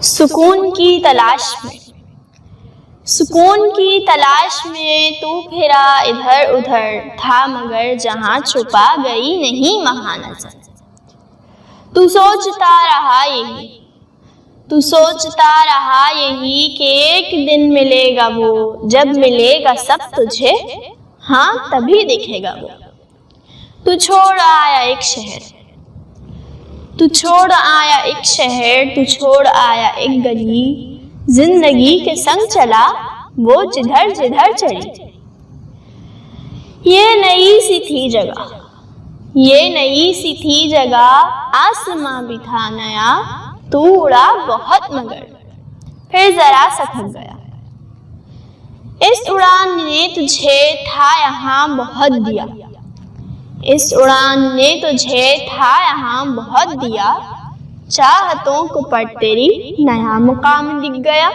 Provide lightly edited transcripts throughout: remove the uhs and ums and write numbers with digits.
سکون کی تلاش میں، سکون کی تلاش میں تو پھرا ادھر ادھر تھا، مگر جہاں چھپا گئی نہیں وہاں نظر۔ تو سوچتا رہا یہی، تو سوچتا رہا یہی کہ ایک دن ملے گا وہ، جب ملے گا سب تجھے، ہاں تبھی دکھے گا وہ۔ تو چھوڑ آیا ایک شہر، تو چھوڑ آیا ایک شہر، تو چھوڑ آیا ایک گلی، زندگی کے سنگ چلا وہ جدھر جدھر چلی۔ یہ نئی سی تھی جگہ، یہ نئی سی تھی جگہ، آسماں بھی تھا نیا، تو اڑا بہت مگر پھر ذرا سا تھک گیا۔ اس اڑان نے تجھے تھا یہاں بہت دیا، اس اڑان نے تجھے تھا یہاں بہت دیا، چاہتوں کو پر تیری نیا مقام دکھ گیا۔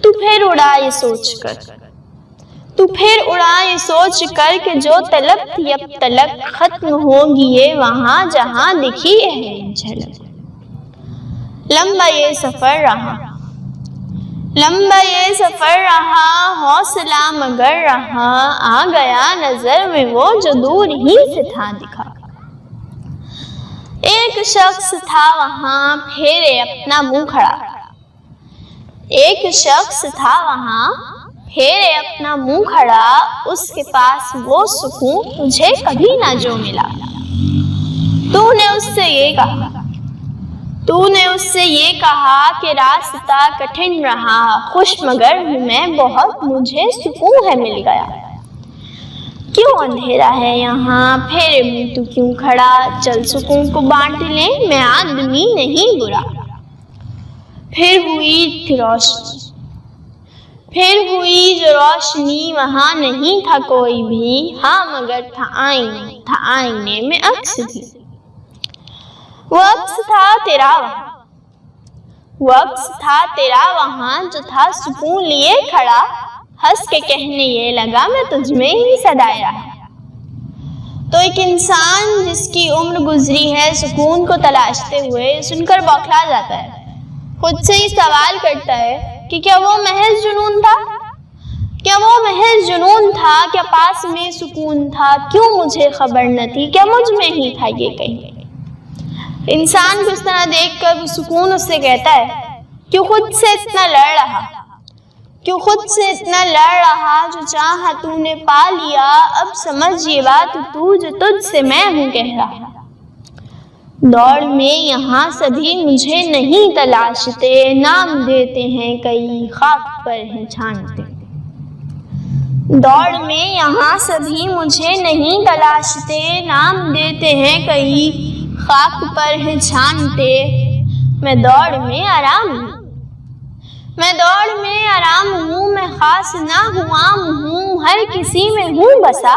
تو پھر اڑا یہ سوچ کر، تو پھر اڑا یہ سوچ کر کہ جو طلب تھی اب تلک ختم ہوگی یہ وہاں جہاں دکھی ہے جھلک۔ لمبا یہ سفر رہا، لمبا یہ سفر رہا، حوصلہ مگر رہا، آ گیا نظر میں وہ جو دور ہی سے تھا دکھا۔ ایک شخص تھا وہاں پھیرے اپنا منہ کھڑا، ایک شخص تھا وہاں پھیرے اپنا منہ کھڑا، اس کے پاس وہ سکون تجھے کبھی نہ جو ملا۔ تو نے اس سے یہ کہا، تو نے اس سے یہ کہا کہ راستہ کٹھن رہا، خوش مگر ہوں میں بہت، مجھے سکون ہے مل گیا۔ کیوں اندھیرا ہے یہاں پھر منہ تو کیوں کھڑا، چل سکون کو بانٹ لیں، میں آدمی نہیں برا۔ پھر ہوئی تھی روشنی، پھر ہوئی جو روشنی، وہاں نہیں تھا کوئی بھی، ہاں مگر تھا آئینہ، تھا آئینے میں عکس بھی۔ وہ عکس تھا تیرا وہاں، وہ عکس تھا تیرا وہاں، جو تھا سکون لیے کھڑا، ہنس کے کہنے یہ لگا میں تجھ میں ہی سدائے رہا۔ تو ایک انسان جس کی عمر گزری ہے سکون کو تلاشتے ہوئے، سن کر بوکھلا جاتا ہے، خود سے ہی سوال کرتا ہے کہ کیا وہ محض جنون تھا، کیا وہ محض جنون تھا، کیا پاس میں سکون تھا، کیوں مجھے خبر نہ تھی، کیا مجھ میں ہی تھا یہ کہیں۔ انسان کو اس طرح دیکھ کر سکون اس سے کہتا ہے کیوں خود سے اتنا لڑ رہا، کیوں خود سے اتنا لڑ رہا، جو چاہا تو نے پا لیا، اب سمجھ یہ بات تو جو تجھ سے میں ہوں کہہ رہا۔ دوڑ میں یہاں سبھی مجھے نہیں تلاشتے، نام دیتے ہیں کئی خاک پر ہیں چھانتے۔ دوڑ میں یہاں سبھی مجھے نہیں تلاشتے، نام دیتے ہیں کئی خاک پر ہے چھانتے۔ میں دوڑ میں آرام ہوں، میں دوڑ میں آرام ہوں، میں خاص نہ ہوں عام ہوں، ہر کسی میں ہوں بسا،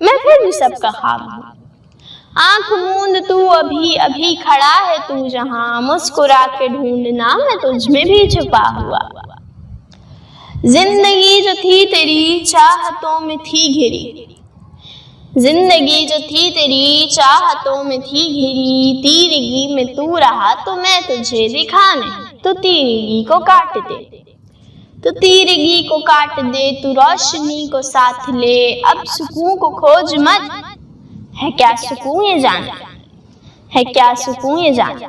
میں پھر بھی سب کا خواب ہوں۔ آنکھ موند تو ابھی ابھی کھڑا ہے تو جہاں، مسکرا کے ڈھونڈنا میں تجھ میں بھی چھپا ہوا۔ زندگی جو تھی تیری چاہتوں میں تھی گھری، زندگی جو تھی تیری چاہتوں میں تھی گھری، تیرگی میں تو رہا تو میں تجھے دکھا نہیں، تو تیرگی کو کاٹ دے، تو تیرگی کو کاٹ دے، تو روشنی کو ساتھ لے، اب سکون کو کھوج مت، ہے کیا سکون یہ جانا، ہے کیا سکون یہ جانا۔